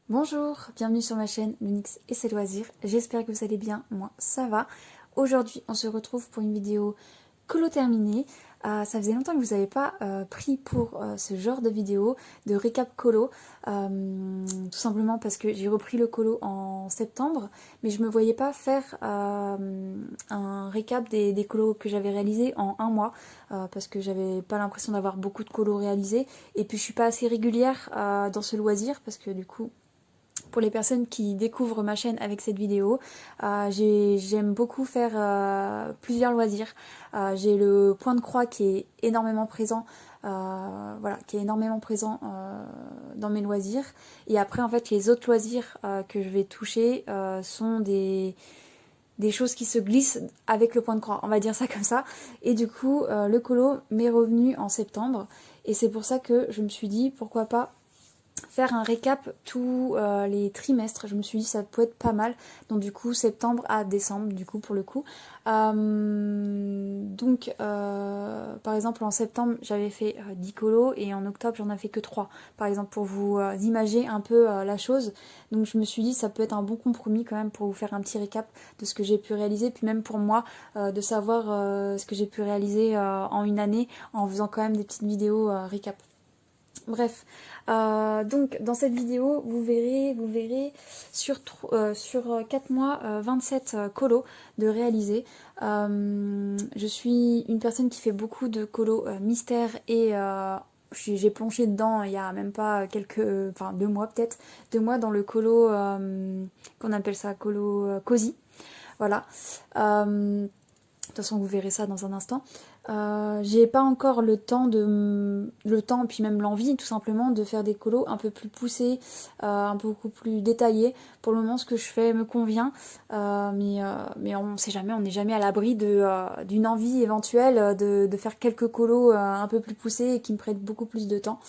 Bonjour, bienvenue sur ma chaîne Lunix et ses loisirs, j'espère que vous allez bien, moi ça va. Aujourd'hui on se retrouve pour une vidéo colo terminée. Ça faisait longtemps que vous n'avez pas pris pour ce genre de vidéo, de récap colo, tout simplement parce que j'ai repris le colo en septembre, mais je me voyais pas faire un récap des colos que j'avais réalisés en un mois, parce que j'avais pas l'impression d'avoir beaucoup de colos réalisés, et puis je suis pas assez régulière dans ce loisir, parce que du coup pour les personnes qui découvrent ma chaîne avec cette vidéo, j'aime beaucoup faire plusieurs loisirs. J'ai le point de croix qui est énormément présent, voilà, qui est énormément présent dans mes loisirs. Et après, en fait, les autres loisirs que je vais toucher sont des choses qui se glissent avec le point de croix, on va dire ça comme ça. Et du coup, le colo m'est revenu en septembre. Et c'est pour ça que je me suis dit, pourquoi pas faire un récap tous les trimestres. Je me suis dit ça peut être pas mal. Donc du coup septembre à décembre du coup pour le coup. Par exemple en septembre j'avais fait 10 colos et en octobre j'en ai fait que 3. Par exemple pour vous imager un peu la chose. Donc je me suis dit ça peut être un bon compromis quand même pour vous faire un petit récap de ce que j'ai pu réaliser. Puis même pour moi de savoir ce que j'ai pu réaliser en une année en faisant quand même des petites vidéos récap. Bref, donc dans cette vidéo, vous verrez sur 4 mois, 27 colos de réaliser. Je suis une personne qui fait beaucoup de colos mystères et j'ai plongé dedans il y a même pas enfin 2 mois peut-être, 2 mois dans le colo, qu'on appelle ça colo cosy. Voilà. De toute façon, vous verrez ça dans un instant. J'ai pas encore le temps puis même l'envie tout simplement de faire des colos un peu plus poussés, un peu beaucoup plus détaillés. Pour le moment, ce que je fais me convient, mais on sait jamais, on n'est jamais à l'abri d'une envie éventuelle de faire quelques colos un peu plus poussés et qui me prennent beaucoup plus de temps.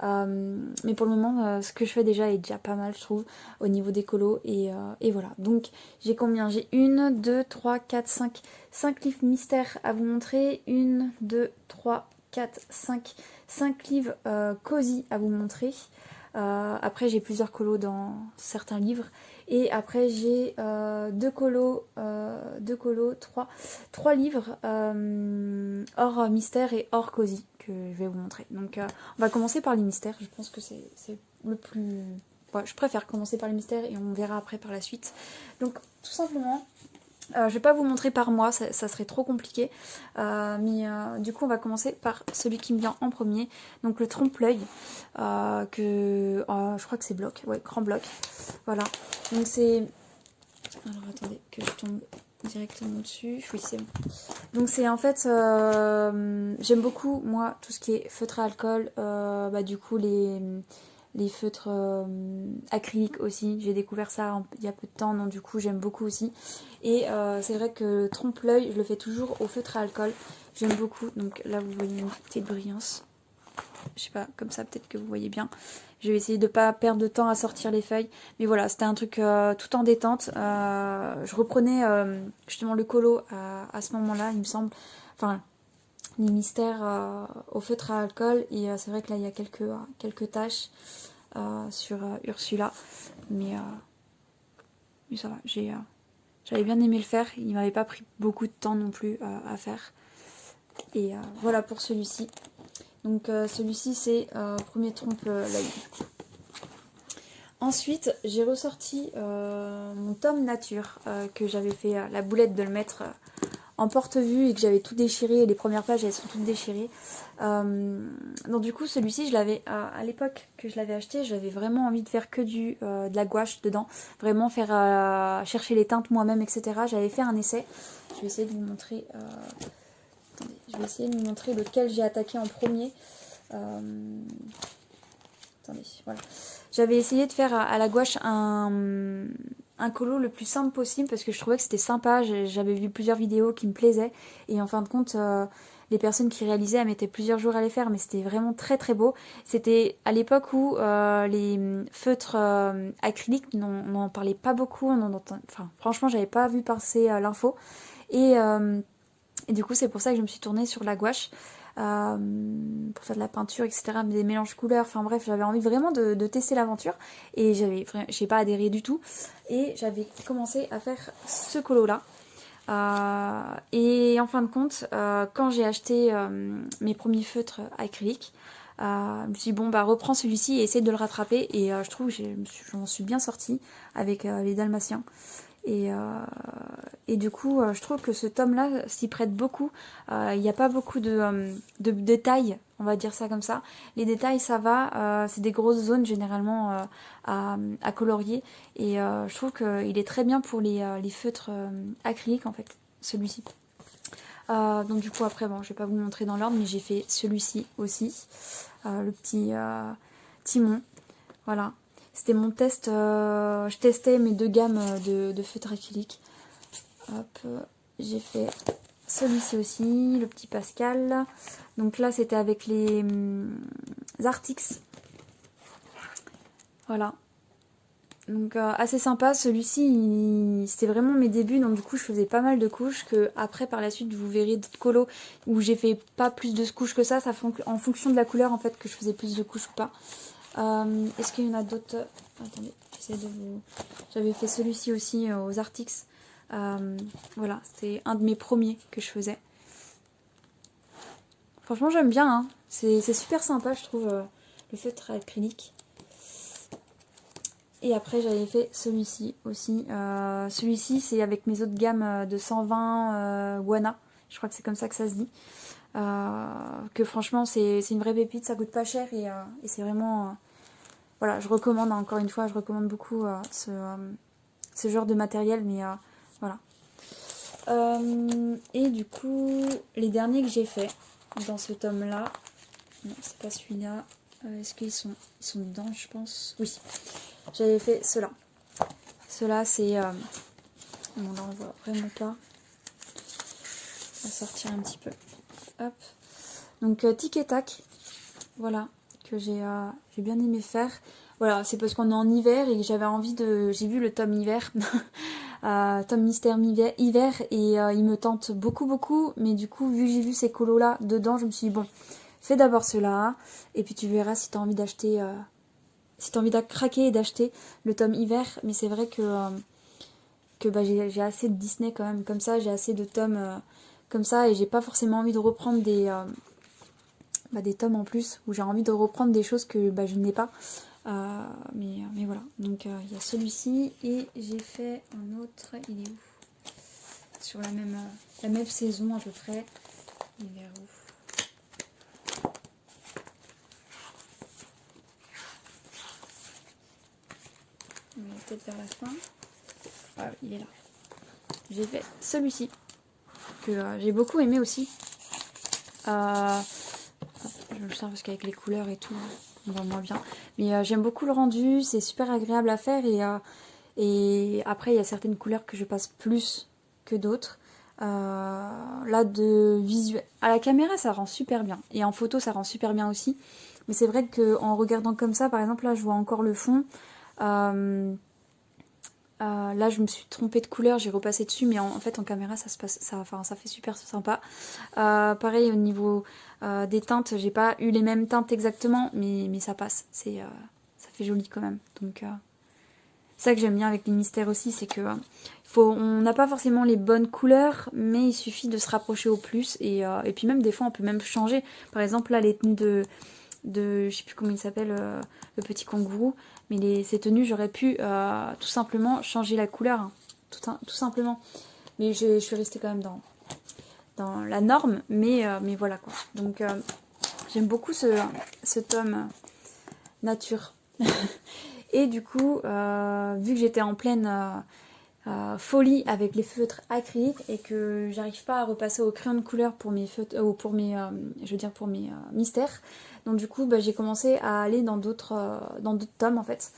Mais pour le moment, ce que je fais déjà est déjà pas mal, je trouve, au niveau des colos. Et voilà. Donc, j'ai combien? J'ai 1, 2, 3, 4, 5 livres mystères à vous montrer. 1, 2, 3, 4, 5 livres cosy à vous montrer. Après, j'ai plusieurs colos dans certains livres. Et après, j'ai deux colos, trois livres hors mystère et hors cosy que je vais vous montrer. Donc, on va commencer par les mystères. Je pense que c'est le plus... Ouais, je préfère commencer par les mystères et on verra après par la suite. Donc, tout simplement... je vais pas vous montrer par mois, ça serait trop compliqué. Du coup, on va commencer par celui qui me vient en premier. Donc le trompe-l'œil, je crois que c'est bloc, ouais, grand bloc. Voilà. Donc c'est... Alors attendez, que je tombe directement dessus. Oui, c'est bon. Donc c'est en fait... j'aime beaucoup, moi, tout ce qui est feutre à alcool. Du coup, les feutres acryliques aussi, j'ai découvert ça il y a peu de temps, donc du coup j'aime beaucoup aussi. Et c'est vrai que trompe-l'œil, je le fais toujours au feutre à alcool, j'aime beaucoup. Donc là vous voyez une petite brillance, je sais pas, comme ça peut-être que vous voyez bien. Je vais essayer de pas perdre de temps à sortir les feuilles, mais voilà, c'était un truc tout en détente. Je reprenais justement le colo à ce moment-là, il me semble, enfin les mystères au feutre à alcool, et c'est vrai que là il y a quelques taches sur Ursula, mais ça va, j'avais bien aimé le faire, il m'avait pas pris beaucoup de temps non plus à faire. Et voilà pour celui-ci. Donc celui-ci c'est premier trompe-l'œil. Ensuite j'ai ressorti mon tome nature, que j'avais fait la boulette de le mettre en porte-vue et que j'avais tout déchiré, et les premières pages elles sont toutes déchirées. Donc du coup celui-ci je l'avais à l'époque que je l'avais acheté, j'avais vraiment envie de faire que de la gouache dedans, vraiment faire chercher les teintes moi-même, etc. J'avais fait un essai, je vais essayer de vous montrer, attendez, je vais essayer de vous montrer lequel j'ai attaqué en premier. Attendez, voilà. J'avais essayé de faire à la gouache un colo le plus simple possible parce que je trouvais que c'était sympa. J'avais vu plusieurs vidéos qui me plaisaient et en fin de compte, les personnes qui réalisaient, elles mettaient plusieurs jours à les faire, mais c'était vraiment très très beau. C'était à l'époque où les feutres acryliques, on n'en parlait pas beaucoup. Enfin, franchement, j'avais pas vu passer l'info. Et du coup, c'est pour ça que je me suis tournée sur la gouache. pour faire de la peinture, etc. Des mélanges couleurs, enfin bref, j'avais envie vraiment de tester l'aventure et j'ai pas adhéré du tout. Et j'avais commencé à faire ce colo là. Et en fin de compte, quand j'ai acheté mes premiers feutres acryliques, je me suis dit bon bah reprends celui-ci et essaye de le rattraper et je trouve que j'en suis bien sortie avec les Dalmatiens. Et du coup, je trouve que ce tome-là s'y prête beaucoup. Il n'y a pas beaucoup de détails, on va dire ça comme ça. Les détails, ça va. C'est des grosses zones généralement à colorier. Et je trouve qu'il est très bien pour les feutres acryliques, en fait, celui-ci. Donc du coup, après, bon, je vais pas vous montrer dans l'ordre, mais j'ai fait celui-ci aussi. Le petit Timon. Voilà. C'était mon test, je testais mes deux gammes de feutres acryliques. Hop, j'ai fait celui-ci aussi, le petit Pascal. Donc là, c'était avec les Artix. Voilà. Donc assez sympa, celui-ci, c'était vraiment mes débuts, donc du coup je faisais pas mal de couches, que après par la suite vous verrez d'autres colos où j'ai fait pas plus de couches que ça en fonction de la couleur en fait que je faisais plus de couches ou pas. Est-ce qu'il y en a d'autres? Attendez, j'essaie de vous... J'avais fait celui-ci aussi aux Artix. Voilà, c'était un de mes premiers que je faisais. Franchement, j'aime bien, hein. C'est super sympa, je trouve, le feutre acrylique. Et après, j'avais fait celui-ci aussi. Celui-ci, c'est avec mes autres gammes de 120 Wana. Je crois que c'est comme ça que ça se dit. Que franchement, c'est une vraie pépite, ça coûte pas cher et c'est vraiment... voilà, je recommande, encore une fois, je recommande beaucoup ce genre de matériel, mais voilà. Et du coup, les derniers que j'ai fait dans ce tome-là, non, c'est pas celui-là. Est-ce qu'ils sont dedans, je pense? Oui, j'avais fait ceux-là. Ceux-là, c'est... bon, là, on voit vraiment pas. On va sortir un petit peu. Hop. Donc, tic et tac. Voilà, que j'ai bien aimé faire. Voilà, c'est parce qu'on est en hiver et que j'avais envie de... J'ai vu le tome hiver, tome mystère hiver, et il me tente beaucoup. Mais du coup, vu que j'ai vu ces colos-là dedans, je me suis dit, bon, fais d'abord ceux-là, et puis tu verras si tu as envie d'acheter... si tu as envie de craquer et d'acheter le tome hiver. Mais c'est vrai que bah, j'ai assez de Disney quand même, comme ça, j'ai assez de tomes comme ça, et j'ai pas forcément envie de reprendre des tomes en plus, où j'ai envie de reprendre des choses que bah, je n'ai pas. Mais voilà, donc il y a celui-ci, et j'ai fait un autre, il est où? Sur la même saison à peu près. Il est vers où? Il est peut-être vers la fin. Voilà, il est là. J'ai fait celui-ci, que j'ai beaucoup aimé aussi. Je le sens parce qu'avec les couleurs et tout, on voit moins bien. Mais j'aime beaucoup le rendu, c'est super agréable à faire. Et après, il y a certaines couleurs que je passe plus que d'autres. Là, de visuel, à la caméra, ça rend super bien. Et en photo, ça rend super bien aussi. Mais c'est vrai qu'en regardant comme ça, par exemple, là, je vois encore le fond. Là, je me suis trompée de couleur, j'ai repassé dessus, mais en fait, en caméra, ça fait super sympa. Pareil, au niveau des teintes, j'ai pas eu les mêmes teintes exactement, mais ça passe. Ça fait joli quand même. Donc, c'est ça que j'aime bien avec les mystères aussi, c'est que on n'a pas forcément les bonnes couleurs, mais il suffit de se rapprocher au plus. Et puis même, des fois, on peut même changer. Par exemple, là, les tenues je sais plus comment il s'appelle, le petit kangourou, mais ces tenues, j'aurais pu tout simplement changer la couleur, hein, tout simplement. Mais je suis restée quand même dans la norme, mais voilà quoi. Donc j'aime beaucoup ce tome nature. Et du coup, vu que j'étais en pleine folie avec les feutres acryliques et que j'arrive pas à repasser au crayon de couleur pour mes feutres, pour mes mystères, donc du coup bah, j'ai commencé à aller dans d'autres tomes en fait.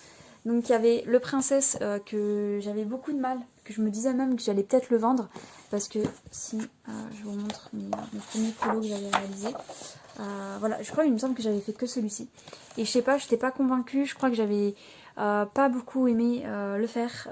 Donc il y avait le Princesse que j'avais beaucoup de mal, que je me disais même que j'allais peut-être le vendre, parce que si je vous montre mes premiers colos que j'avais réalisés. Voilà, je crois il me semble que j'avais fait que celui-ci. Et je sais pas, j'étais pas convaincue, je crois que j'avais pas beaucoup aimé le faire.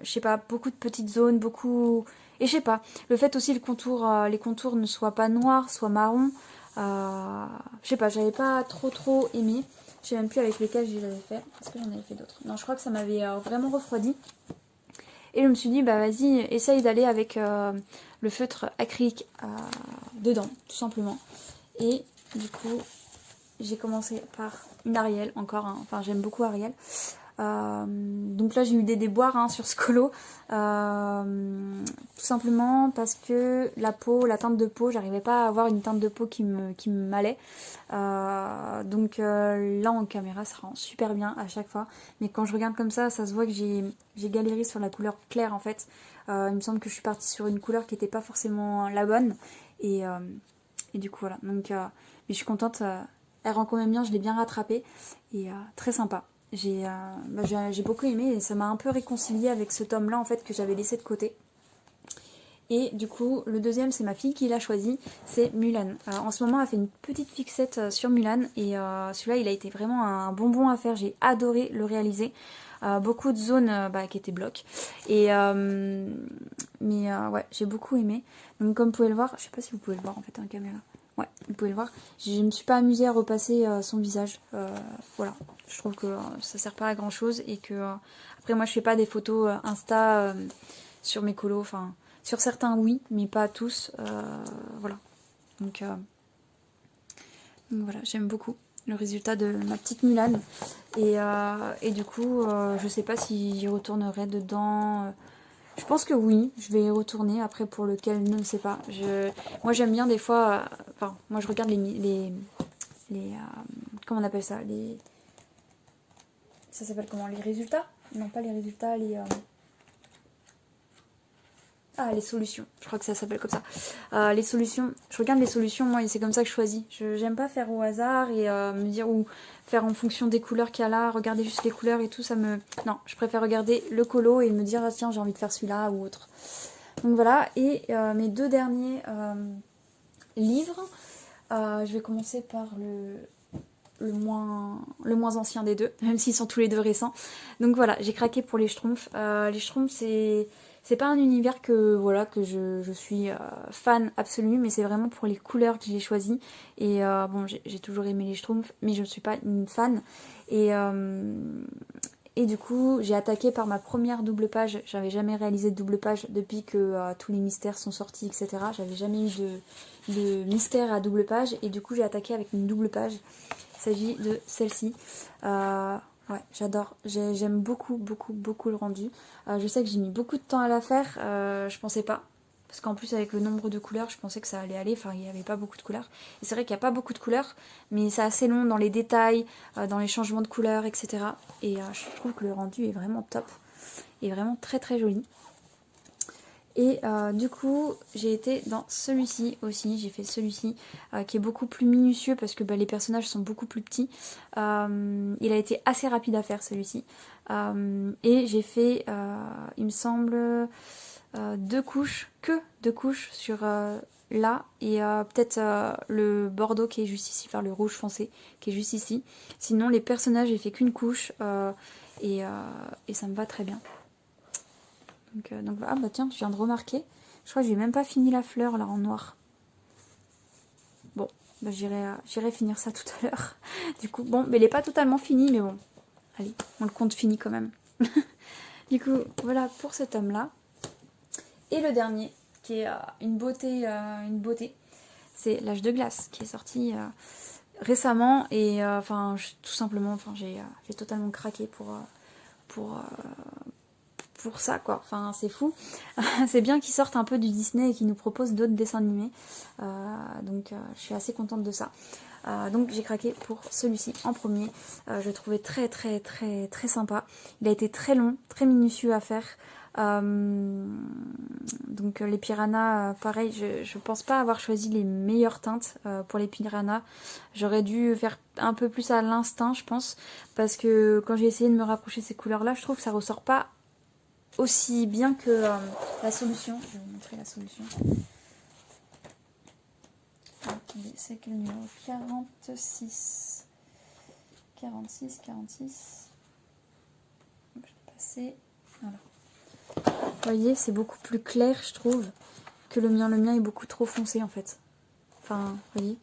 Je sais pas, beaucoup de petites zones, beaucoup... Et je sais pas, le fait aussi les contours ne soient pas noirs, soient marrons, je sais pas, j'avais pas trop aimé. Je sais même plus avec lesquels je les avais fait. Est-ce que j'en avais fait d'autres? Non, je crois que ça m'avait vraiment refroidi. Et je me suis dit, bah vas-y, essaye d'aller avec le feutre acrylique dedans, tout simplement. Et du coup, j'ai commencé par une Ariel, encore, hein. Enfin j'aime beaucoup Ariel. Donc là j'ai eu des déboires hein, sur ce colo, tout simplement parce que la teinte de peau, j'arrivais pas à avoir une teinte de peau qui m'allait. Donc là en caméra ça rend super bien à chaque fois, mais quand je regarde comme ça se voit que j'ai galéré sur la couleur claire en fait. Il me semble que je suis partie sur une couleur qui n'était pas forcément la bonne, et du coup voilà, donc mais je suis contente, elle rend quand même bien, je l'ai bien rattrapée, et très sympa. J'ai beaucoup aimé et ça m'a un peu réconciliée avec ce tome là en fait que j'avais laissé de côté. Et du coup le deuxième c'est ma fille qui l'a choisi, c'est Mulan. En ce moment elle fait une petite fixette sur Mulan, et celui-là il a été vraiment un bonbon à faire, j'ai adoré le réaliser. Beaucoup de zones qui étaient blocs, et mais ouais j'ai beaucoup aimé. Donc comme vous pouvez le voir, je sais pas si vous pouvez le voir en fait en caméra. Ouais, vous pouvez le voir. Je me suis pas amusée à repasser son visage. Voilà, je trouve que ça sert pas à grand chose, et que après moi je fais pas des photos Insta sur mes colos. Enfin, sur certains oui, mais pas tous. Voilà. Donc voilà, j'aime beaucoup le résultat de ma petite Mulan. Et du coup, je sais pas si j'y retournerai dedans. Je pense que oui, je vais y retourner. Après, pour lequel, je ne sais pas. Moi, j'aime bien des fois... Enfin, moi, je regarde comment on appelle ça? Ça s'appelle comment? Les résultats? Non, pas les résultats, les solutions. Je crois que ça s'appelle comme ça. Les solutions. Je regarde les solutions, moi, et c'est comme ça que je choisis. J'aime pas faire au hasard et me dire ou faire en fonction des couleurs qu'il y a là, regarder juste les couleurs et tout, ça me... Non, je préfère regarder le colo et me dire, ah, tiens, j'ai envie de faire celui-là ou autre. Donc voilà, et mes deux derniers livres, je vais commencer par le moins ancien des deux, même s'ils sont tous les deux récents. Donc voilà, j'ai craqué pour les Schtroumpfs. Les Schtroumpfs, c'est pas un univers que je suis fan absolue, mais c'est vraiment pour les couleurs que j'ai choisi. Et bon, j'ai toujours aimé les Schtroumpfs, mais je ne suis pas une fan. Et du coup, j'ai attaqué par ma première double page. J'avais jamais réalisé de double page depuis que tous les mystères sont sortis, etc. J'avais jamais eu de mystère à double page. Et du coup, j'ai attaqué avec une double page. Il s'agit de celle-ci. Ouais, j'adore. J'aime beaucoup le rendu. Je sais que j'ai mis beaucoup de temps à la faire. Je pensais pas. Parce qu'en plus, avec le nombre de couleurs, je pensais que ça allait aller. Enfin, il n'y avait pas beaucoup de couleurs. Et c'est vrai qu'il n'y a pas beaucoup de couleurs, mais c'est assez long dans les détails, dans les changements de couleurs, etc. Et je trouve que le rendu est vraiment top. Et vraiment très joli. Et du coup, j'ai été dans celui-ci aussi. J'ai fait celui-ci qui est beaucoup plus minutieux parce que les personnages sont beaucoup plus petits. Il a été assez rapide à faire celui-ci. Et j'ai fait, il me semble, deux couches sur là. Et peut-être le bordeaux qui est juste ici, enfin le rouge foncé qui est juste ici. Sinon, les personnages, j'ai fait qu'une couche et ça me va très bien. Donc ah bah tiens, je viens de remarquer, je crois que j'ai même pas fini la fleur là en noir. Bon, bah j'irai finir ça tout à l'heure. Du coup, bon, mais elle est pas totalement finie, mais bon, allez, on le compte fini quand même. Du coup, voilà pour ce tome là. Et le dernier, qui est une beauté, c'est L'Âge de glace, qui est sorti récemment, et enfin tout simplement, enfin j'ai totalement craqué pour ça quoi, enfin c'est fou. C'est bien qu'ils sortent un peu du Disney et qu'ils nous proposent d'autres dessins animés, donc je suis assez contente de ça. Donc j'ai craqué pour celui-ci en premier. Je le trouvais très sympa. Il a été très long, très minutieux à faire. Donc les piranhas, pareil, je pense pas avoir choisi les meilleures teintes pour les piranhas. J'aurais dû faire un peu plus à l'instinct, je pense, parce que quand j'ai essayé de me rapprocher de ces couleurs-là, je trouve que ça ressort pas aussi bien que la solution. Je vais vous montrer la solution. Attendez, c'est quel numéro? 46. 46. Je vais passer. Voilà. voyez, c'est beaucoup plus clair, je trouve, que le mien. Le mien est beaucoup trop foncé, en fait. Enfin, vous voyez.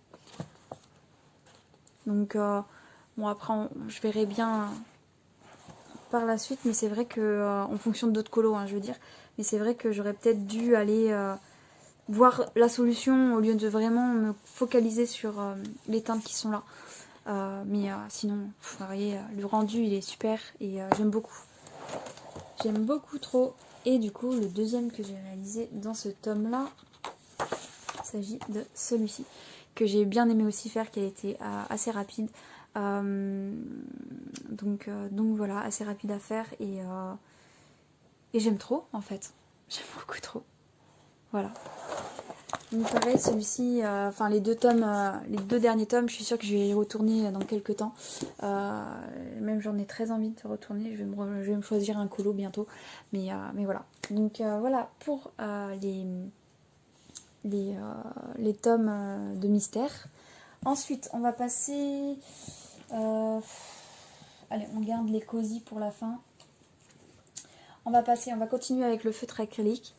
Donc, bon, après, je verrai bien par la suite, mais c'est vrai que, en fonction d'autres colos, hein, je veux dire, mais c'est vrai que j'aurais peut-être dû aller voir la solution au lieu de vraiment me focaliser sur les teintes qui sont là. Mais sinon, vous voyez, le rendu, il est super et j'aime beaucoup. J'aime beaucoup trop. Et du coup, le deuxième que j'ai réalisé dans ce tome-là, il s'agit de celui-ci, que j'ai bien aimé aussi faire, qui a été assez rapide. Donc voilà, assez rapide à faire et j'aime trop en fait. J'aime beaucoup trop. Voilà. Donc pareil, celui-ci, enfin les deux tomes, les deux derniers tomes, je suis sûre que je vais y retourner dans quelques temps. Même j'en ai très envie de retourner. Je vais me choisir un colo bientôt. Mais voilà. Donc voilà pour les tomes de mystère. Ensuite, on va passer... allez, on garde les cosy pour la fin. On va continuer avec le feutre acrylique.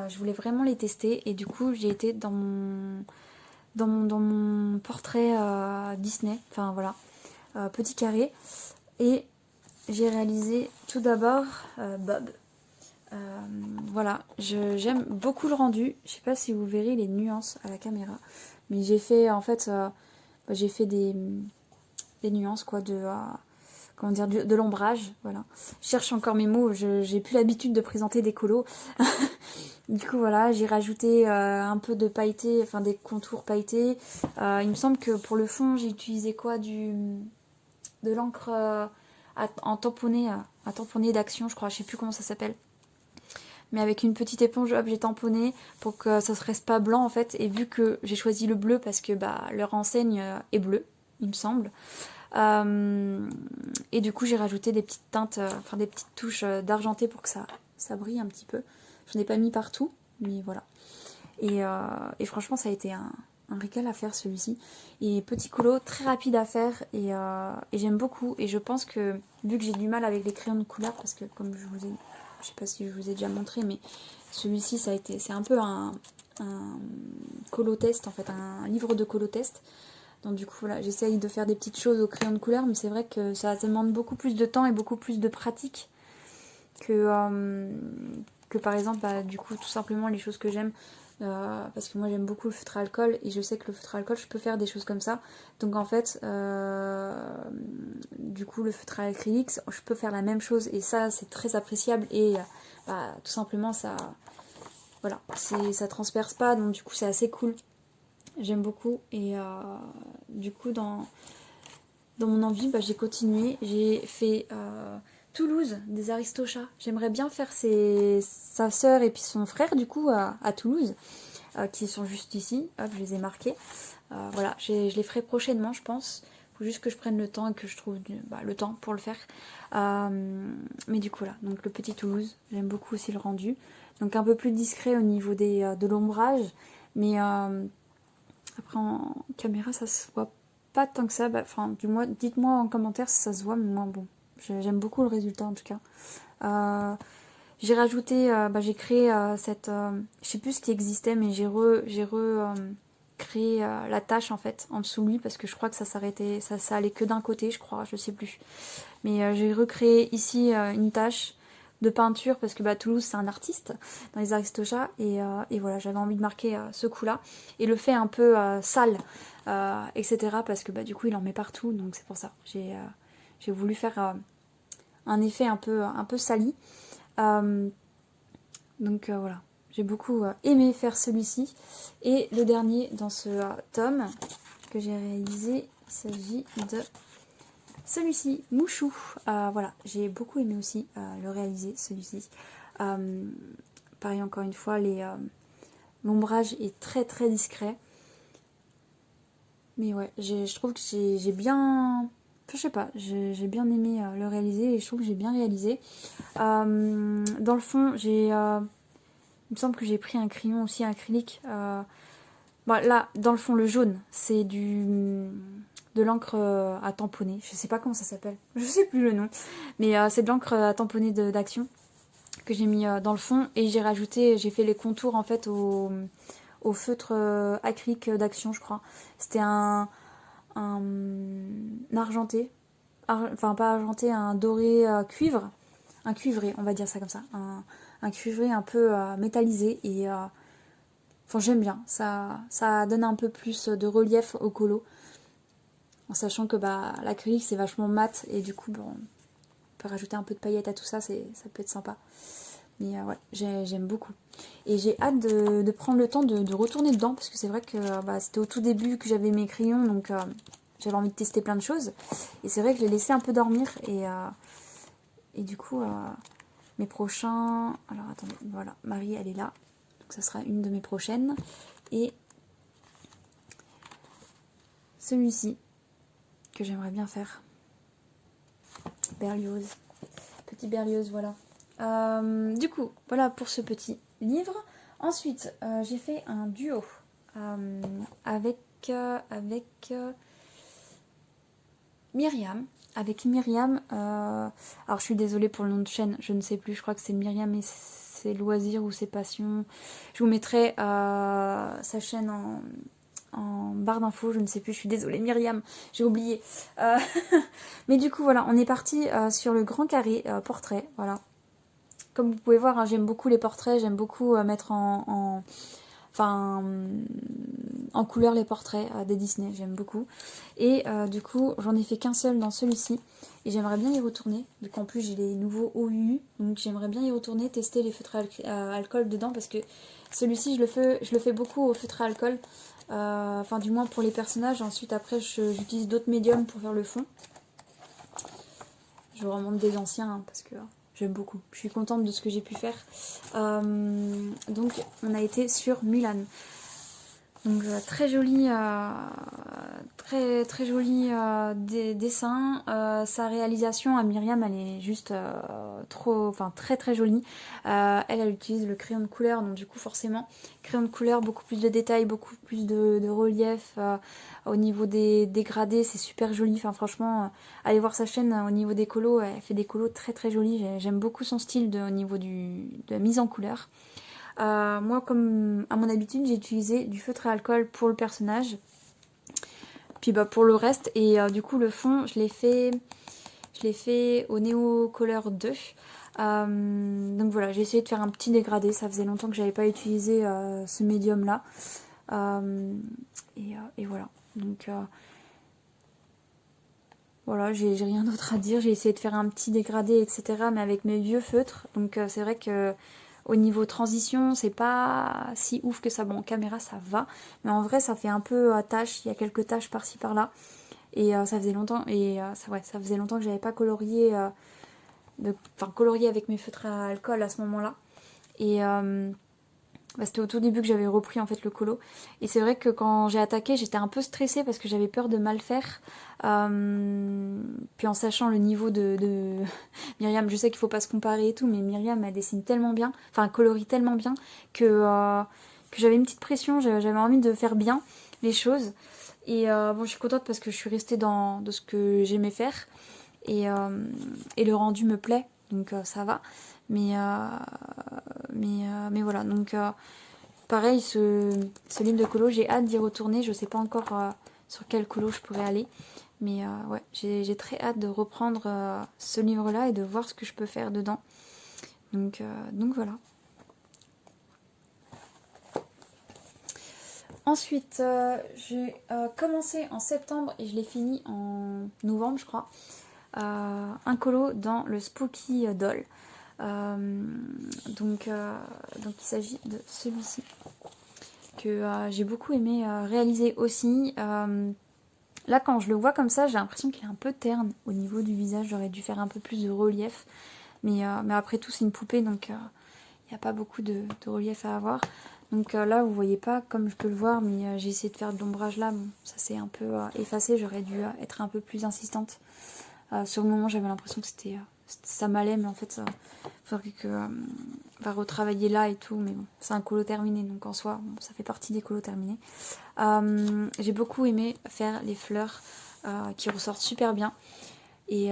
Je voulais vraiment les tester et du coup j'ai été dans mon portrait Disney, enfin voilà, petit carré, et j'ai réalisé tout d'abord Bob. Voilà, j'aime beaucoup le rendu. Je sais pas si vous verrez les nuances à la caméra, mais j'ai fait en fait j'ai fait des nuances quoi de comment dire, de l'ombrage, voilà. Je cherche encore mes mots, j'ai plus l'habitude de présenter des colos. Du coup voilà, j'ai rajouté un peu de pailleté, enfin des contours pailletés. Il me semble que pour le fond, j'ai utilisé quoi, de l'encre à tamponner d'action, je crois, je sais plus comment ça s'appelle. Mais avec une petite éponge, hop, j'ai tamponné pour que ça ne reste pas blanc en fait. Et vu que j'ai choisi le bleu parce que leur enseigne est bleue, il me semble. Et du coup j'ai rajouté des petites teintes, enfin des petites touches d'argenté pour que ça brille un petit peu. Je n'ai pas mis partout, mais voilà. Et franchement ça a été un régal à faire celui-ci. Et petit colo, très rapide à faire et j'aime beaucoup. Et je pense que vu que j'ai du mal avec les crayons de couleur, parce que comme je sais pas si je vous ai déjà montré, mais celui-ci c'est un peu un colo test en fait, un livre de colo test. Donc du coup voilà, j'essaye de faire des petites choses au crayon de couleur, mais c'est vrai que ça demande beaucoup plus de temps et beaucoup plus de pratique que par exemple, du coup tout simplement les choses que j'aime. Parce que moi j'aime beaucoup le feutre à alcool et je sais que le feutre à alcool je peux faire des choses comme ça. Donc en fait, du coup le feutre à acrylique, je peux faire la même chose et ça c'est très appréciable et tout simplement ça, voilà, ça transperce pas, donc du coup c'est assez cool. J'aime beaucoup et du coup dans mon envie j'ai continué, j'ai fait Toulouse des Aristochats. J'aimerais bien faire sa sœur et puis son frère du coup à Toulouse qui sont juste ici, hop je les ai marqués. Voilà, je les ferai prochainement je pense. Faut juste que je prenne le temps et que je trouve le temps pour le faire. Mais du coup là, donc le petit Toulouse, j'aime beaucoup aussi le rendu. Donc un peu plus discret au niveau de l'ombrage, mais après en caméra ça se voit pas tant que ça. Enfin du moins dites-moi en commentaire si ça se voit, mais moi bon, j'aime beaucoup le résultat en tout cas. J'ai rajouté, j'ai créé cette, je sais plus ce qui existait, mais j'ai créé la tache en fait en dessous de lui parce que je crois que ça s'arrêtait, ça allait que d'un côté, je crois, je sais plus. Mais j'ai recréé ici une tache de peinture parce que Toulouse c'est un artiste dans les Aristochats et voilà, j'avais envie de marquer ce coup-là et le fait un peu sale, etc. parce que du coup il en met partout, donc c'est pour ça j'ai voulu faire un effet un peu sali. Donc voilà, j'ai beaucoup aimé faire celui-ci. Et le dernier dans ce tome que j'ai réalisé, il s'agit de celui-ci, Mouchou. Voilà, j'ai beaucoup aimé aussi le réaliser, celui-ci. Pareil, encore une fois, l'ombrage est très très discret. Mais ouais, je trouve que j'ai bien... Je sais pas, j'ai bien aimé le réaliser et je trouve que j'ai bien réalisé. Dans le fond, il me semble que j'ai pris un crayon aussi acrylique. Là, dans le fond, le jaune, c'est de l'encre à tamponner. Je sais pas comment ça s'appelle. Je sais plus le nom. Mais c'est de l'encre à tamponner d'Action. que j'ai mis dans le fond. Et j'ai fait les contours en fait au feutre acrylique d'Action, je crois. C'était un argenté. Enfin, pas argenté, un doré cuivre. Un cuivré, on va dire ça comme ça. Un cuivré un peu métallisé. Et enfin, j'aime bien. Ça donne un peu plus de relief au colo. En sachant que l'acrylique c'est vachement mat. Et du coup, bon, on peut rajouter un peu de paillettes à tout ça. Ça peut être sympa. Mais ouais, j'aime beaucoup. Et j'ai hâte de prendre le temps de retourner dedans. Parce que c'est vrai que c'était au tout début que j'avais mes crayons. Donc j'avais envie de tester plein de choses. Et c'est vrai que je l'ai laissé un peu dormir. Et du coup, mes prochains... Alors attendez, voilà, Marie elle est là. Donc ça sera une de mes prochaines. Et celui-ci, que j'aimerais bien faire. Berlioz. Petit Berlioz, voilà. Du coup, voilà pour ce petit livre. Ensuite, j'ai fait un duo avec Myriam. Avec Myriam, alors je suis désolée pour le nom de chaîne, je ne sais plus, je crois que c'est Myriam et ses loisirs ou ses passions. Je vous mettrai sa chaîne en barre d'infos, je ne sais plus, je suis désolée Myriam, j'ai oublié. Mais du coup voilà, on est parti sur le grand carré portrait, voilà. Comme vous pouvez voir, hein, j'aime beaucoup les portraits, j'aime beaucoup mettre en couleur les portraits des Disney, j'aime beaucoup. Et du coup, j'en ai fait qu'un seul dans celui-ci. Et j'aimerais bien y retourner, vu qu'en plus j'ai les nouveaux OUU. Donc j'aimerais bien y retourner, tester les feutres à alcool dedans, parce que celui-ci, je le fais beaucoup au feutre à alcool. Enfin, du moins pour les personnages. Ensuite, après, j'utilise d'autres médiums pour faire le fond. Je vous remonte des anciens, hein, parce que j'aime beaucoup. Je suis contente de ce que j'ai pu faire. Donc, on a été sur Mulan. Donc très joli, très joli dessin. Sa réalisation à Myriam, elle est juste très très jolie. Elle utilise le crayon de couleur, donc du coup forcément crayon de couleur, beaucoup plus de détails, beaucoup plus de relief. Au niveau des dégradés, c'est super joli. Enfin franchement, allez voir sa chaîne au niveau des colos, elle fait des colos très très jolis. J'aime beaucoup son style au niveau de la mise en couleur. Moi, comme à mon habitude, j'ai utilisé du feutre à alcool pour le personnage. Puis pour le reste, et du coup le fond, je l'ai fait au Neo Color 2. Donc voilà, j'ai essayé de faire un petit dégradé. Ça faisait longtemps que j'avais pas utilisé ce médium là. Et voilà. Donc voilà, j'ai rien d'autre à dire. J'ai essayé de faire un petit dégradé, etc. Mais avec mes vieux feutres. Donc c'est vrai que au niveau transition, c'est pas si ouf que ça. Bon, en caméra, ça va. Mais en vrai, ça fait un peu tache. Il y a quelques taches par-ci, par-là. Et ça faisait longtemps. Et ça faisait longtemps que j'avais pas colorié. Colorié avec mes feutres à alcool à ce moment-là. Et c'était au tout début que j'avais repris en fait le colo. Et c'est vrai que quand j'ai attaqué, j'étais un peu stressée parce que j'avais peur de mal faire. Puis en sachant le niveau de Myriam, je sais qu'il faut pas se comparer et tout, mais Myriam elle dessine tellement bien, enfin elle colorie tellement bien que j'avais une petite pression, j'avais envie de faire bien les choses. Et bon, je suis contente parce que je suis restée dans ce que j'aimais faire. Et le rendu me plaît, donc ça va. Mais voilà, donc pareil, ce livre de colo, j'ai hâte d'y retourner. Je sais pas encore sur quel colo je pourrais aller. Mais ouais, j'ai très hâte de reprendre ce livre-là et de voir ce que je peux faire dedans. Donc voilà. Ensuite, j'ai commencé en septembre et je l'ai fini en novembre, je crois. Un colo dans le Spooky Doll. Donc il s'agit de celui-ci que j'ai beaucoup aimé réaliser aussi. Là quand je le vois comme ça, j'ai l'impression qu'il est un peu terne au niveau du visage. J'aurais dû faire un peu plus de relief, mais après tout c'est une poupée, donc il n'y a pas beaucoup de relief à avoir. Donc là vous voyez pas comme je peux le voir, mais j'ai essayé de faire de l'ombrage là. Bon, ça s'est un peu effacé, j'aurais dû être un peu plus insistante. Sur le moment j'avais l'impression que ça m'allait, mais en fait ça faudrait que va retravailler là et tout, mais bon, c'est un colo terminé, donc en soi bon, ça fait partie des colos terminés. J'ai beaucoup aimé faire les fleurs qui ressortent super bien, et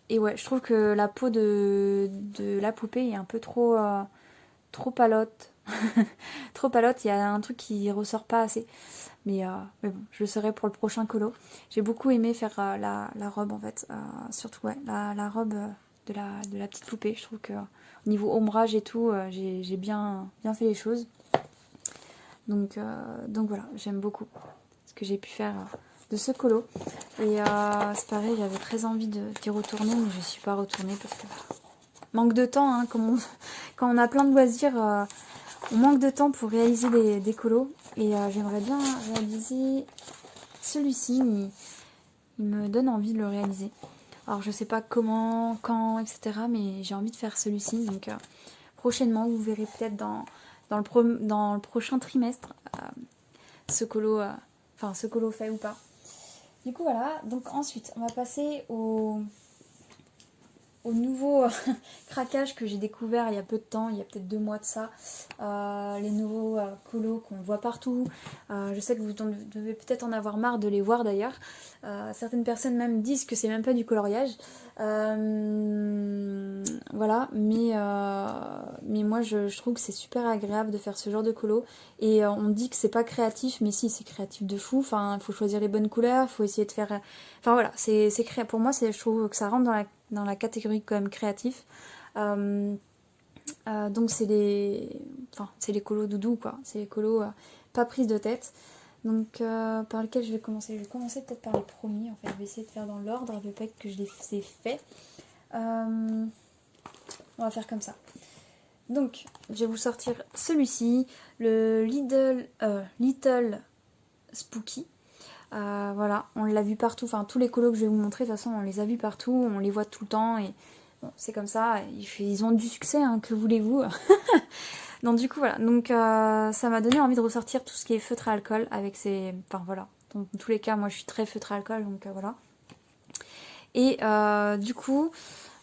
Et ouais, je trouve que la peau de la poupée est un peu trop palote. Trop palote, il y a un truc qui ressort pas assez. Mais bon, je le serai pour le prochain colo. J'ai beaucoup aimé faire la robe en fait. Surtout ouais, la robe de la petite poupée. Je trouve que au niveau ombrage et tout, j'ai bien fait les choses. Donc voilà, j'aime beaucoup ce que j'ai pu faire de ce colo. Et c'est pareil, j'avais très envie d'y retourner, mais je ne suis pas retournée parce que manque de temps, hein, quand on a plein de loisirs, on manque de temps pour réaliser des colos. Et j'aimerais bien réaliser celui-ci, il me donne envie de le réaliser. Alors je sais pas comment, quand, etc. Mais j'ai envie de faire celui-ci. Donc prochainement, vous verrez peut-être dans le prochain trimestre ce colo, ce colo fait ou pas. Du coup voilà, donc ensuite on va passer au nouveau craquage que j'ai découvert il y a peu de temps, il y a peut-être 2 mois de ça, les nouveaux colos qu'on voit partout. Je sais que vous devez peut-être en avoir marre de les voir d'ailleurs. Certaines personnes même disent que c'est même pas du coloriage. Voilà, mais moi je trouve que c'est super agréable de faire ce genre de colo. Et on dit que c'est pas créatif, mais si, c'est créatif de fou. Enfin, il faut choisir les bonnes couleurs, il faut essayer de faire... Enfin voilà, pour moi, je trouve que ça rentre dans la catégorie quand même créatif. Donc c'est les colos doudou quoi, c'est les colos pas prise de tête. Donc par lequel je vais commencer. Je vais commencer peut-être par les premiers en fait. Je vais essayer de faire dans l'ordre le fait que je les ai fait. On va faire comme ça. Donc je vais vous sortir celui-ci, le Little Spooky. Voilà, on l'a vu partout, enfin tous les colos que je vais vous montrer, de toute façon on les a vus partout, on les voit tout le temps et bon, c'est comme ça, ils ont du succès, hein, que voulez-vous. Donc du coup voilà, donc ça m'a donné envie de ressortir tout ce qui est feutre à alcool avec ces... Enfin voilà, dans tous les cas moi je suis très feutre à alcool, donc voilà. Et du coup,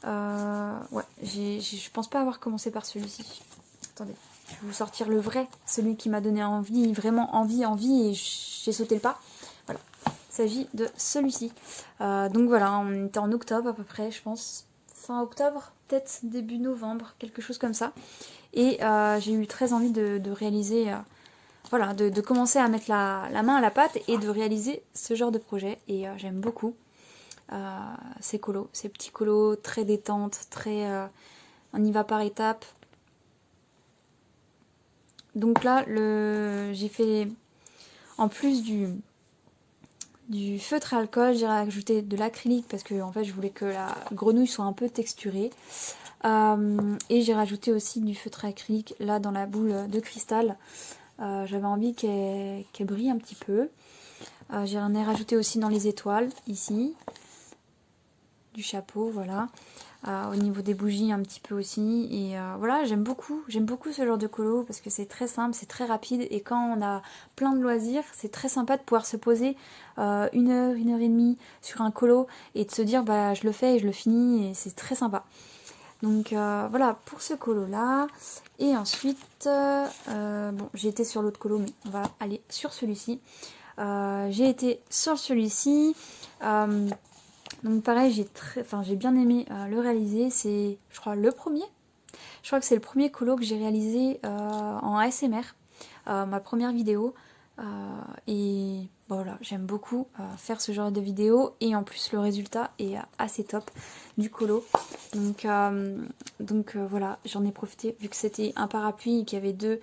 ouais, je pense pas avoir commencé par celui-ci. Attendez, je vais vous sortir le vrai, celui qui m'a donné envie, vraiment envie, et j'ai sauté le pas. Voilà, il s'agit de celui-ci. Donc voilà, on était en octobre à peu près, je pense. Fin octobre, peut-être début novembre, quelque chose comme ça. Et j'ai eu très envie de réaliser, voilà, de commencer à mettre la main à la pâte et de réaliser ce genre de projet. Et j'aime beaucoup ces colos, ces petits colos très détente, très... on y va par étapes. Donc là, j'ai fait, en plus du feutre à alcool, j'ai rajouté de l'acrylique parce que en fait, je voulais que la grenouille soit un peu texturée. Et j'ai rajouté aussi du feutre acrylique là dans la boule de cristal. J'avais envie qu'elle brille un petit peu. J'en ai rajouté aussi dans les étoiles, ici. Du chapeau, voilà. Au niveau des bougies un petit peu aussi. Et voilà, j'aime beaucoup ce genre de colo parce que c'est très simple, c'est très rapide. Et quand on a plein de loisirs, c'est très sympa de pouvoir se poser 1 heure et demie sur un colo et de se dire bah je le fais et je le finis et c'est très sympa. Donc voilà pour ce colo là. Et ensuite, bon j'ai été sur l'autre colo mais on va aller sur celui-ci. J'ai été sur celui-ci. Donc pareil, j'ai bien aimé le réaliser. C'est, je crois, le premier. Je crois que c'est le premier colo que j'ai réalisé en ASMR, ma première vidéo. Et voilà, j'aime beaucoup faire ce genre de vidéo. Et en plus, le résultat est assez top du colo. Donc voilà, j'en ai profité vu que c'était un parapluie et qu'il y avait deux,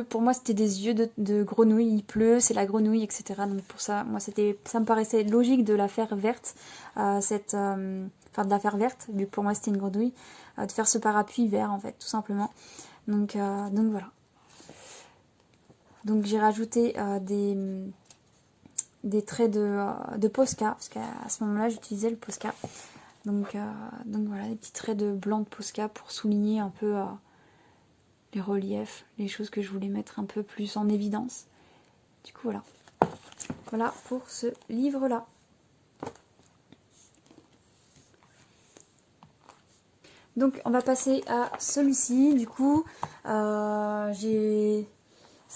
pour moi c'était des yeux de grenouille, il pleut, c'est la grenouille, etc. Donc pour ça, moi ça me paraissait logique de la faire verte, de la faire verte, vu que pour moi c'était une grenouille, de faire ce parapluie vert en fait, tout simplement. Donc voilà. Donc j'ai rajouté des traits de Posca, parce qu'à ce moment-là j'utilisais le Posca. Donc voilà, des petits traits de blanc de Posca pour souligner un peu les reliefs, les choses que je voulais mettre un peu plus en évidence. Du coup voilà. Voilà pour ce livre-là. Donc on va passer à celui-ci. Du coup, ça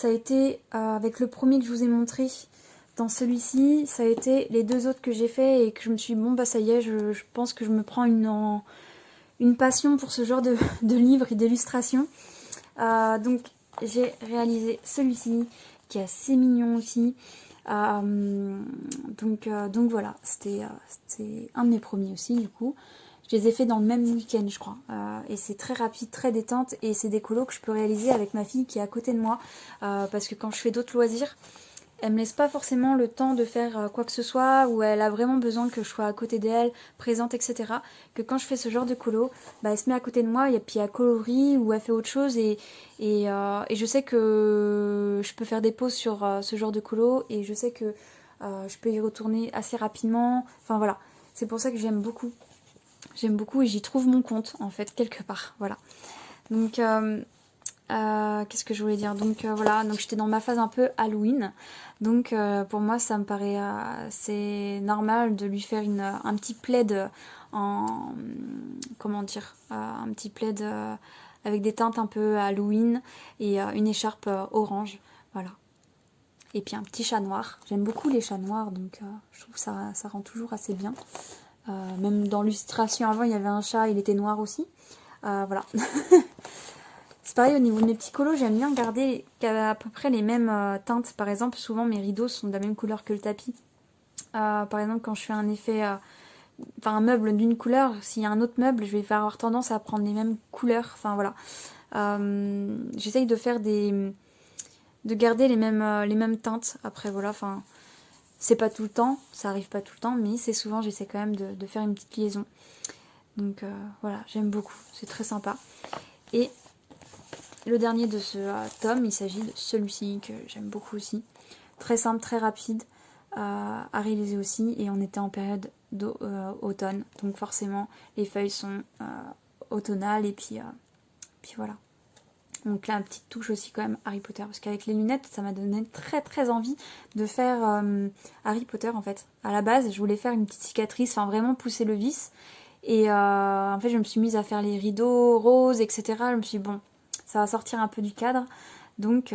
a été avec le premier que je vous ai montré. dans celui-ci, ça a été les deux autres que j'ai fait et que je me suis dit, bon bah ça y est, je pense que je me prends une passion pour ce genre de livres et d'illustrations. Donc j'ai réalisé celui-ci qui est assez mignon aussi. Donc voilà, c'était un de mes premiers aussi du coup. Je les ai fait dans le même week-end je crois. Et c'est très rapide, très détente et c'est des colos que je peux réaliser avec ma fille qui est à côté de moi. Parce que quand je fais d'autres loisirs, elle me laisse pas forcément le temps de faire quoi que ce soit, ou elle a vraiment besoin que je sois à côté d'elle, présente, etc. Que quand je fais ce genre de colo, bah, elle se met à côté de moi et puis elle colorie ou elle fait autre chose et je sais que je peux faire des pauses sur ce genre de colo et je sais que je peux y retourner assez rapidement. Enfin voilà, c'est pour ça que j'aime beaucoup. J'aime beaucoup et j'y trouve mon compte en fait quelque part. Voilà. Donc qu'est-ce que je voulais dire? Donc voilà, donc j'étais dans ma phase un peu Halloween. Donc pour moi ça me paraît c'est normal de lui faire un petit plaid en comment dire un petit plaid avec des teintes un peu Halloween et une écharpe orange. Voilà. Et puis un petit chat noir. J'aime beaucoup les chats noirs donc je trouve que ça rend toujours assez bien. Même dans l'illustration avant il y avait un chat, il était noir aussi. Voilà. C'est pareil au niveau de mes petits colos, j'aime bien garder à peu près les mêmes teintes. Par exemple, souvent mes rideaux sont de la même couleur que le tapis. Par exemple, quand je fais un effet, enfin un meuble d'une couleur, s'il y a un autre meuble, je vais avoir tendance à prendre les mêmes couleurs. Enfin voilà. J'essaye de faire de garder les mêmes teintes. Après voilà, enfin c'est pas tout le temps, ça arrive pas tout le temps, mais c'est souvent j'essaie quand même de faire une petite liaison. Donc voilà, j'aime beaucoup, c'est très sympa. Et le dernier de ce tome, il s'agit de celui-ci que j'aime beaucoup aussi. Très simple, très rapide à réaliser aussi. Et on était en période d'automne. Donc forcément, les feuilles sont automnales. Et puis voilà. Donc là, une petite touche aussi quand même Harry Potter. Parce qu'avec les lunettes, ça m'a donné très très envie de faire Harry Potter en fait. À la base, je voulais faire une petite cicatrice, enfin vraiment pousser le vice. Et en fait, je me suis mise à faire les rideaux roses, etc. Je me suis dit, bon, ça va sortir un peu du cadre. Donc,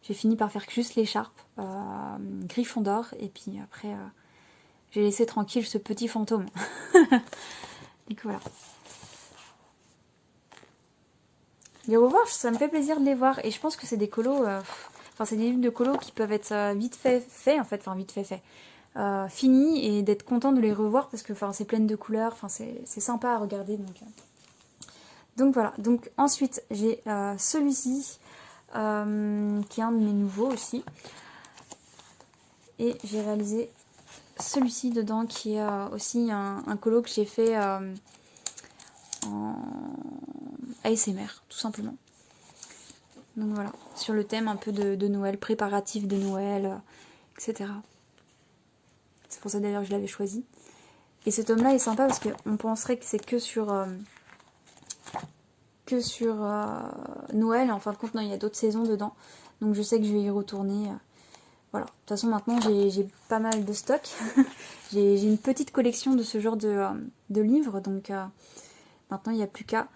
j'ai fini par faire juste l'écharpe, Gryffondor. Et puis après, j'ai laissé tranquille ce petit fantôme. Donc voilà. Les revoir, ça me fait plaisir de les voir. Et je pense que c'est des colos... Enfin, c'est des livres de colos qui peuvent être vite fait, en fait. Enfin, vite fait. Finis et d'être content de les revoir parce que c'est plein de couleurs. Enfin, c'est sympa à regarder. Donc voilà. Donc ensuite, j'ai celui-ci. Qui est un de mes nouveaux aussi. Et j'ai réalisé celui-ci dedans qui est aussi un colo que j'ai fait en ASMR, tout simplement. Donc voilà, sur le thème un peu de Noël, préparatif de Noël, etc. C'est pour ça d'ailleurs que je l'avais choisi. Et ce tome-là est sympa parce qu'on penserait que c'est que sur Noël. En fin de compte, non, il y a d'autres saisons dedans. Donc je sais que je vais y retourner. Voilà. De toute façon, maintenant, j'ai pas mal de stock. j'ai une petite collection de ce genre de livres. Donc maintenant, il n'y a plus qu'à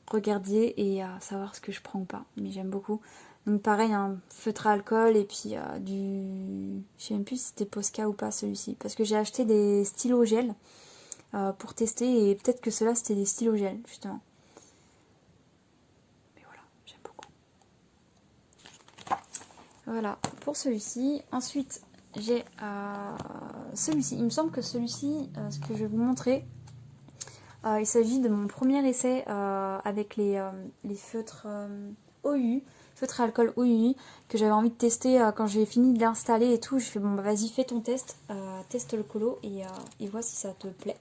regarder et à savoir ce que je prends ou pas. Mais j'aime beaucoup. Donc pareil, un feutre à alcool et puis du... Je sais même plus si c'était Posca ou pas celui-ci. Parce que j'ai acheté des stylos gel pour tester. Et peut-être que ceux-là, c'était des stylos gel, justement. Voilà, pour celui-ci. Ensuite, j'ai celui-ci. Il me semble que celui-ci, ce que je vais vous montrer, il s'agit de mon premier essai avec les feutres OU, feutres à alcool OU, que j'avais envie de tester quand j'ai fini de l'installer et tout. Je fais bon, bah vas-y, fais ton test, teste le colo et vois si ça te plaît.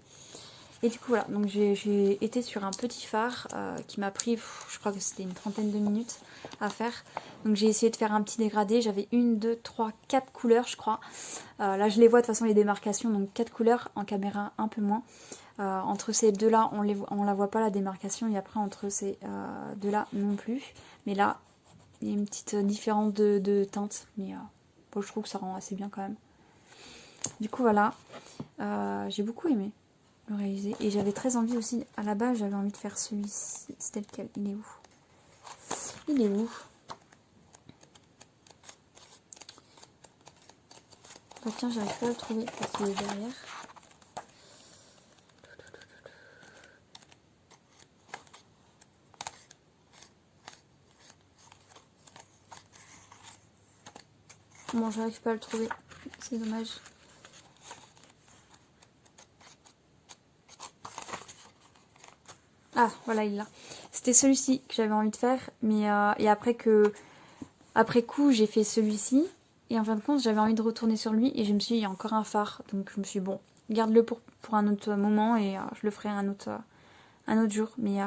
Et du coup, voilà, donc j'ai été sur un petit fard qui m'a pris, je crois que c'était une trentaine de minutes à faire. Donc j'ai essayé de faire un petit dégradé. J'avais 1, 2, 3, 4 couleurs, je crois. Là, je les vois de toute façon, les démarcations. Donc 4 couleurs, en caméra un peu moins. Entre ces deux-là, on la voit pas, la démarcation. Et après, entre ces deux-là, non plus. Mais là, il y a une petite différence de teinte. Mais bon, je trouve que ça rend assez bien quand même. Du coup, voilà. J'ai beaucoup aimé le réaliser. Et j'avais très envie aussi, à la base, j'avais envie de faire celui-ci. C'était lequel? Il est où? Il est où? Bah tiens, j'arrive pas à le trouver parce qu'il est derrière. Bon, j'arrive pas à le trouver. C'est dommage. Ah, voilà, il l'a. C'était celui-ci que j'avais envie de faire. Mais et après coup, j'ai fait celui-ci. Et en fin de compte, j'avais envie de retourner sur lui. Et je me suis dit, il y a encore un phare. Donc je me suis dit, bon, garde-le pour un autre moment. Et je le ferai un autre jour. Mais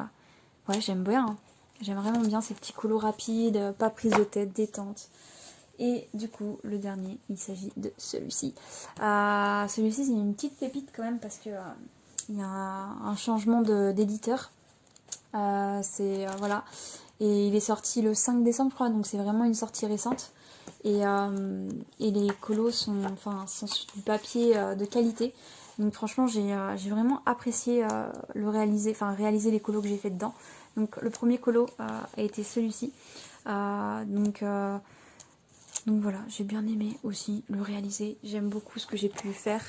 ouais, j'aime bien. Hein. J'aime vraiment bien ces petits colos rapides, pas prise de tête, détente. Et du coup, le dernier, il s'agit de celui-ci. Celui-ci, c'est une petite pépite quand même parce que il y a un changement d'éditeur. Voilà. Et il est sorti le 5 décembre, je crois, donc c'est vraiment une sortie récente. Et les colos sont sur du papier de qualité. Donc franchement, j'ai vraiment apprécié réaliser les colos que j'ai fait dedans. Donc le premier colo a été celui-ci. Donc voilà, j'ai bien aimé aussi le réaliser. J'aime beaucoup ce que j'ai pu faire.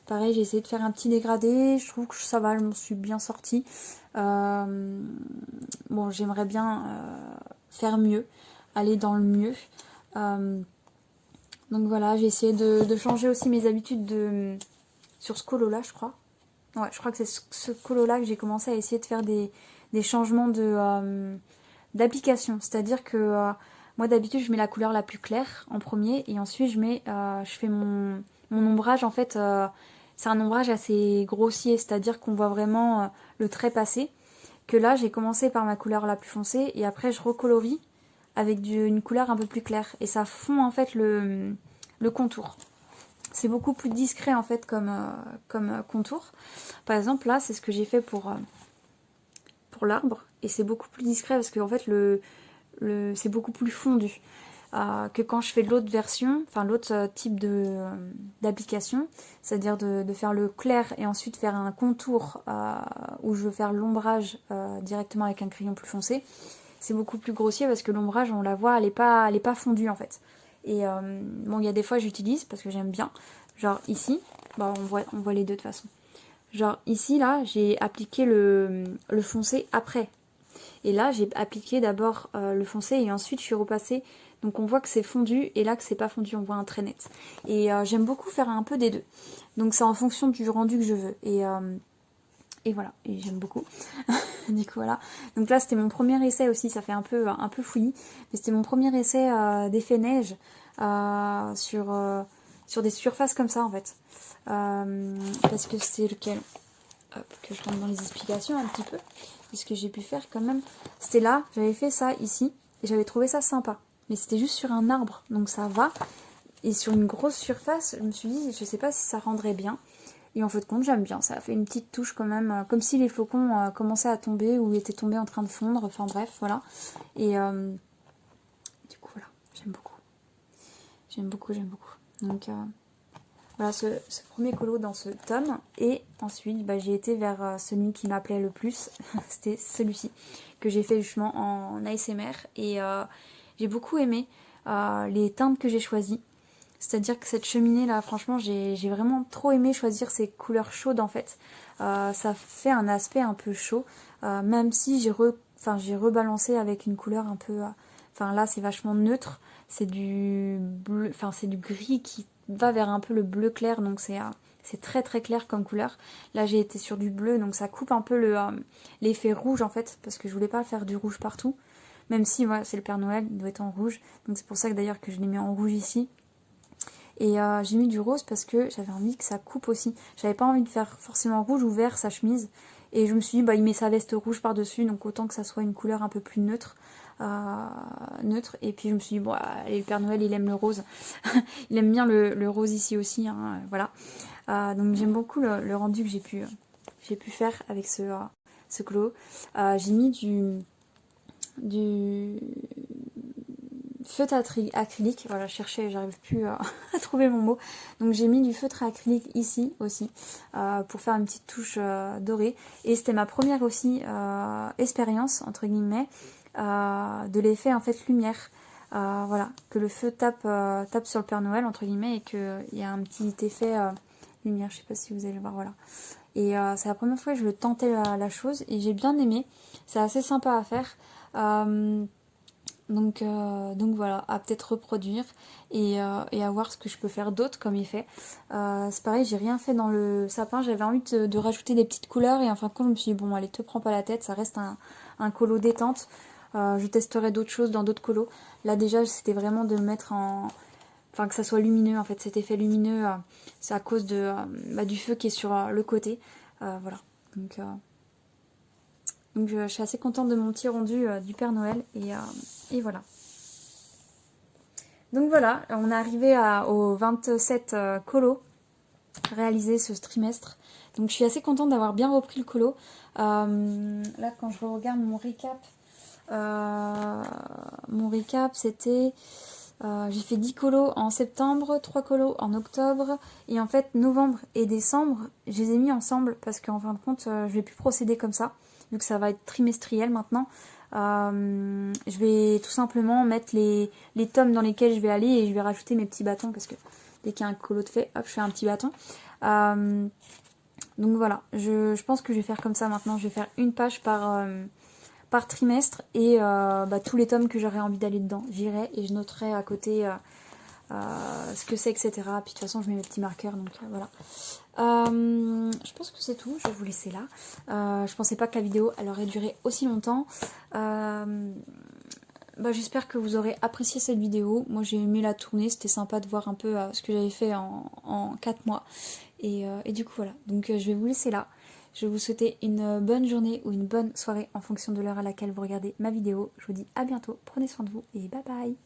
Pareil, j'ai essayé de faire un petit dégradé. Je trouve que ça va, je m'en suis bien sortie. Bon, j'aimerais bien faire mieux, aller dans le mieux. Donc voilà, j'ai essayé de changer aussi mes habitudes sur ce colo-là, je crois. Ouais, je crois que c'est ce colo-là que j'ai commencé à essayer de faire des changements d'application. C'est-à-dire que moi d'habitude je mets la couleur la plus claire en premier et ensuite je fais mon ombrage en fait. C'est un ombrage assez grossier, c'est-à-dire qu'on voit vraiment le trait passer. Que là j'ai commencé par ma couleur la plus foncée et après je recolorie avec une couleur un peu plus claire et ça fond en fait le contour. C'est beaucoup plus discret en fait comme contour. Par exemple là c'est ce que j'ai fait pour l'arbre et c'est beaucoup plus discret parce que en fait c'est beaucoup plus fondu que quand je fais l'autre version, enfin l'autre type d'application, c'est-à-dire de faire le clair et ensuite faire un contour où je veux faire l'ombrage directement avec un crayon plus foncé. C'est beaucoup plus grossier parce que l'ombrage, on la voit, elle est pas fondue en fait. Et bon, il y a des fois j'utilise parce que j'aime bien. Genre ici, bah on voit les deux de toute façon. Genre ici, là, j'ai appliqué le foncé après. Et là, j'ai appliqué d'abord le foncé et ensuite je suis repassée. Donc on voit que c'est fondu et là que c'est pas fondu, on voit un trait net. Et j'aime beaucoup faire un peu des deux. Donc c'est en fonction du rendu que je veux. Et voilà, et j'aime beaucoup. Du coup voilà. Donc là c'était mon premier essai aussi, ça fait un peu fouillis. Mais c'était mon premier essai d'effet neige sur des surfaces comme ça en fait. Parce que c'est lequel que je rentre dans les explications un petit peu. Et ce que j'ai pu faire quand même, c'était là, j'avais fait ça ici, et j'avais trouvé ça sympa. Mais c'était juste sur un arbre, donc ça va. Et sur une grosse surface, je me suis dit, je sais pas si ça rendrait bien. Et en fait de compte, j'aime bien, ça a fait une petite touche quand même, comme si les flocons commençaient à tomber ou étaient tombés en train de fondre, enfin bref, voilà. Et du coup, voilà, j'aime beaucoup. J'aime beaucoup. Donc voilà ce premier colo dans ce tome. Et ensuite, bah, j'ai été vers celui qui m'appelait le plus. C'était celui-ci, que j'ai fait justement en ASMR. Et j'ai beaucoup aimé les teintes que j'ai choisies. C'est-à-dire que cette cheminée là, franchement, j'ai vraiment trop aimé choisir ces couleurs chaudes en fait. Ça fait un aspect un peu chaud, même si j'ai rebalancé avec une couleur un peu... Enfin là, c'est vachement neutre. C'est du bleu, enfin c'est du gris qui va vers un peu le bleu clair, donc c'est très très clair comme couleur. Là, j'ai été sur du bleu, donc ça coupe un peu l'effet rouge en fait, parce que je voulais pas faire du rouge partout. Même si, voilà, c'est le Père Noël, il doit être en rouge. Donc c'est pour ça que d'ailleurs que je l'ai mis en rouge ici. Et j'ai mis du rose parce que j'avais envie que ça coupe aussi. J'avais pas envie de faire forcément rouge ou vert sa chemise. Et je me suis dit, bah il met sa veste rouge par-dessus, donc autant que ça soit une couleur un peu plus neutre. Et puis je me suis dit, bon, allez, le Père Noël, il aime le rose. Il aime bien le rose ici aussi, hein, voilà. Donc j'aime beaucoup le rendu que j'ai pu faire avec ce clos. J'ai mis du feutre acrylique, voilà, je cherchais, j'arrive plus à trouver mon mot. Donc j'ai mis du feutre acrylique ici aussi pour faire une petite touche dorée. Et c'était ma première aussi expérience entre guillemets de l'effet en fait lumière. voilà, que le feu tape sur le Père Noël, entre guillemets, et qu'il y a un petit effet lumière, je sais pas si vous allez le voir, voilà. Et c'est la première fois que je le tentais la chose, et j'ai bien aimé, c'est assez sympa à faire. Donc voilà, à peut-être reproduire et à voir ce que je peux faire d'autre comme effet. C'est pareil, j'ai rien fait dans le sapin, j'avais envie de rajouter des petites couleurs et en fin de compte je me suis dit bon allez, te prends pas la tête, ça reste un colo détente. Je testerai d'autres choses dans d'autres colos. Là déjà c'était vraiment de mettre en... Enfin que ça soit lumineux en fait, cet effet lumineux c'est à cause du feu qui est sur le côté. Voilà, donc je suis assez contente de mon petit rendu du Père Noël et voilà. Donc voilà, on est arrivé aux 27 colos réalisés ce trimestre. Donc je suis assez contente d'avoir bien repris le colo. Là quand je regarde mon recap c'était... j'ai fait 10 colos en septembre, 3 colos en octobre, et en fait novembre et décembre, je les ai mis ensemble parce qu'en fin de compte, je vais plus procéder comme ça, vu que ça va être trimestriel maintenant. Je vais tout simplement mettre les tomes dans lesquels je vais aller et je vais rajouter mes petits bâtons parce que dès qu'il y a un colo de fait, hop, je fais un petit bâton. Donc voilà, je pense que je vais faire comme ça maintenant, je vais faire une page par trimestre et tous les tomes que j'aurais envie d'aller dedans. J'irai et je noterai à côté ce que c'est, etc. Puis de toute façon, je mets mes petits marqueurs, donc voilà. Je pense que c'est tout, je vais vous laisser là. Je pensais pas que la vidéo elle aurait duré aussi longtemps. J'espère que vous aurez apprécié cette vidéo. Moi j'ai aimé la tourner, c'était sympa de voir un peu ce que j'avais fait en 4 mois. Et du coup voilà, donc je vais vous laisser là. Je vais vous souhaiter une bonne journée ou une bonne soirée en fonction de l'heure à laquelle vous regardez ma vidéo. Je vous dis à bientôt, prenez soin de vous et bye bye.